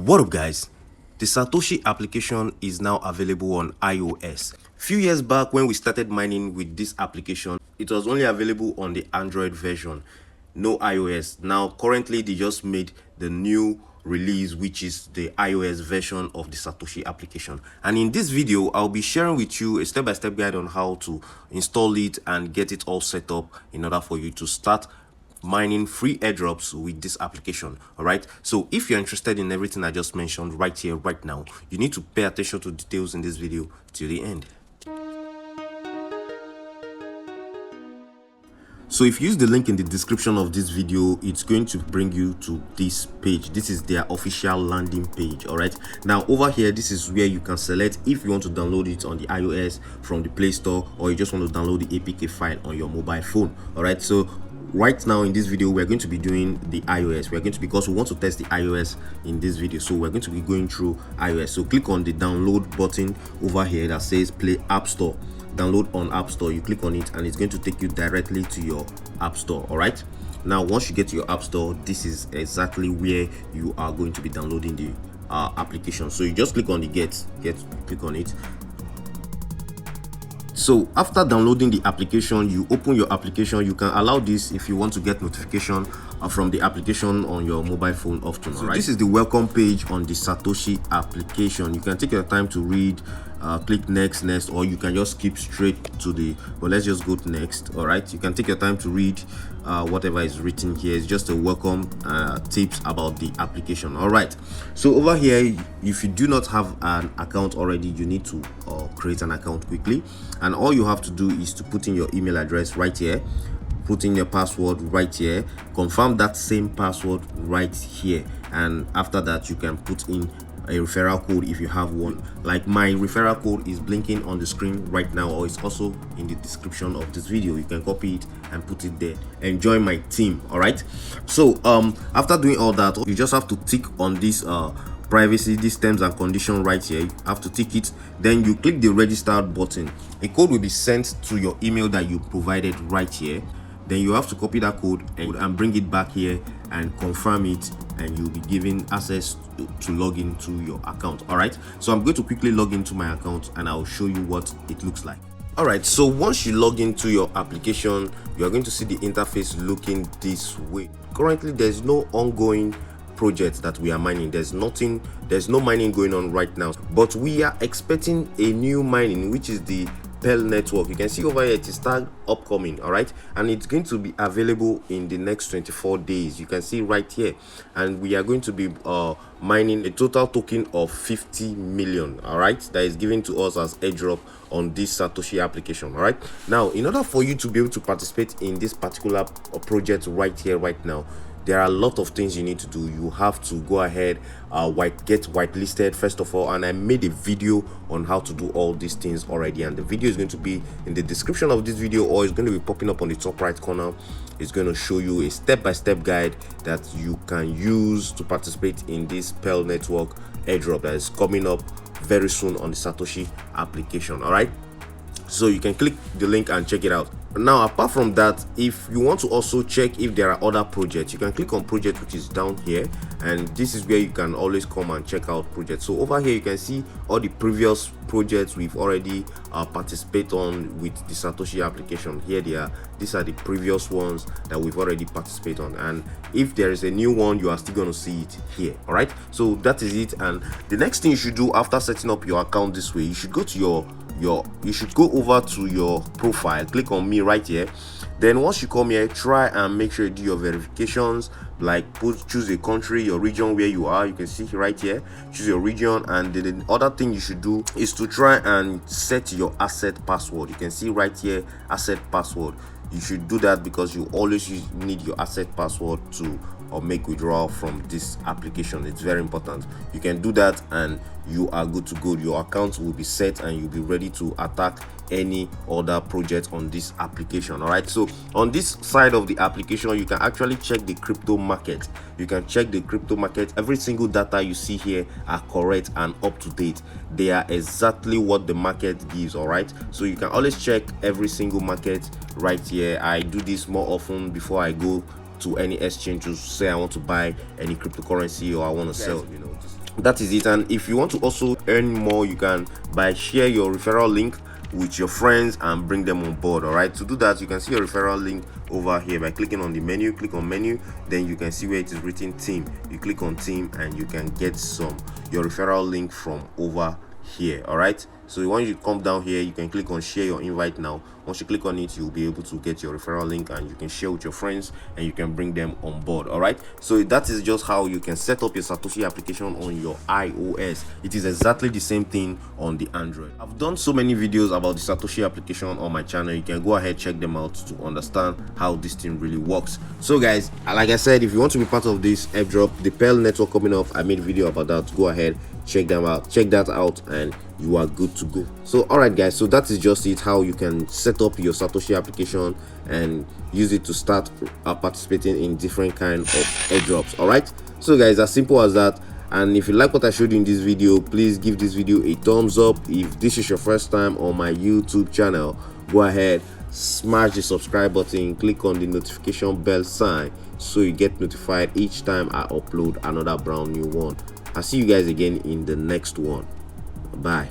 What up guys, the Satoshi application is now available on iOS. Few years back when we started mining with this application, it was only available on the Android version, no iOS. Now currently they just made the new release, which is the iOS version of the Satoshi application, and in this video I'll be sharing with you a step-by-step guide on how to install it and get it all set up in order for you to start mining free airdrops with this application. All right, so if you're interested in everything I just mentioned right here right now, you need to pay attention to details in this video till the end. So if you use the link in the description of this video, it's going to bring you to this page. This is their official landing page. All right, now over here, this is where you can select if you want to download it on the iOS from the Play Store, or you just want to download the APK file on your mobile phone. All right, so right now in this video we're going to be doing the iOS. We're going to, because we want to test the iOS in this video, so we're going to be going through iOS. So click on the download button over here that says Play App Store. Download on App Store, you click on it and it's going to take you directly to your App Store. All right, now once you get to your App Store, this is exactly where you are going to be downloading the application. So you just click on the get, click on it. So after downloading the application, you open your application. You can allow this if you want to get notification from the application on your mobile phone often. So this is the welcome page on the Satoshi application. You can take your time to read, click next, or you can just skip straight to the, well, let's just go to next. All right, you can take your time to read whatever is written here. It's just a welcome tips about the application. All right, so over here, if you do not have an account already, you need to create an account quickly, and all you have to do is to put in your email address right here, put in your password right here, confirm that same password right here, and after that you can put in a referral code if you have one. Like my referral code is blinking on the screen right now, or it's also in the description of this video. You can copy it and put it there and join my team. All right, so after doing all that, you just have to tick on this privacy, these terms and conditions right here. You have to tick it, then you click the register button. A code will be sent to your email that you provided right here. Then you have to copy that code and bring it back here and confirm it, and you'll be given access to log into your account. All right, so I'm going to quickly log into my account and I'll show you what it looks like. All right, so once you log into your application, you're going to see the interface looking this way. Currently there's no ongoing project that we are mining. There's no mining going on right now, but we are expecting a new mining, which is the Pell network. You can see over here it is tagged upcoming. All right, and it's going to be available in the next 24 days. You can see right here, and we are going to be mining a total token of 50 million. All right, that is given to us as airdrop on this Satoshi application. All right, now in order for you to be able to participate in this particular project right here right now, there are a lot of things you need to do. You have to go ahead, get whitelisted first of all, and I made a video on how to do all these things already, and the video is going to be in the description of this video, or it's going to be popping up on the top right corner. It's going to show you a step-by-step guide that you can use to participate in this Pell network airdrop that is coming up very soon on the Satoshi application. All right, so you can click the link and check it out. Now apart from that, if you want to also check if there are other projects, you can click on project, which is down here, and this is where you can always come and check out projects. So over here you can see all the previous projects we've already participated on with the Satoshi application. Here they are. These are the previous ones that we've already participated on, and if there is a new one, you are still going to see it here. All right, so that is it. And the next thing you should do after setting up your account this way, you should go to you should go over to your profile, click on me right here. Then once you come here, try and make sure you do your verifications, like choose a country, your region where you are. You can see right here, choose your region, and the other thing you should do is to try and set your asset password. You can see right here, asset password. You should do that because you always need your asset password to make withdrawal from this application. It's very important. You can do that and you are good to go. Your account will be set and you'll be ready to attack any other project on this application. All right, so on this side of the application, you can actually check the crypto market. You can check the crypto market. Every single data you see here are correct and up to date. They are exactly what the market gives. All right, so you can always check every single market right here. I do this more often before I go to any exchange to say I want to buy any cryptocurrency or I want to sell. That is it. And if you want to also earn more, you can by share your referral link with your friends and bring them on board. All right, to do that, you can see your referral link over here by clicking on the menu. Click on menu, then you can see where it is written team. You click on team and you can get your referral link from over here. All right, so once you come down here, you can click on share your invite now. Once you click on it, you'll be able to get your referral link and you can share with your friends and you can bring them on board. All right, so that is just how you can set up your Satoshi application on your iOS. It is exactly the same thing on the Android. I've done so many videos about the Satoshi application on my channel. You can go ahead, check them out to understand how this thing really works. So guys, like I said, if you want to be part of this airdrop, the Pell network coming up, I made a video about that. Go ahead, check that out and you are good to go. So all right guys, so that is just it, how you can set up your Satoshi application and use it to start participating in different kind of airdrops. All right, so guys, as simple as that. And if you like what I showed you in this video, please give this video a thumbs up. If this is your first time on my YouTube channel, go ahead, smash the subscribe button, click on the notification bell sign so you get notified each time I upload another brand new one. I'll see you guys again in the next one. Bye.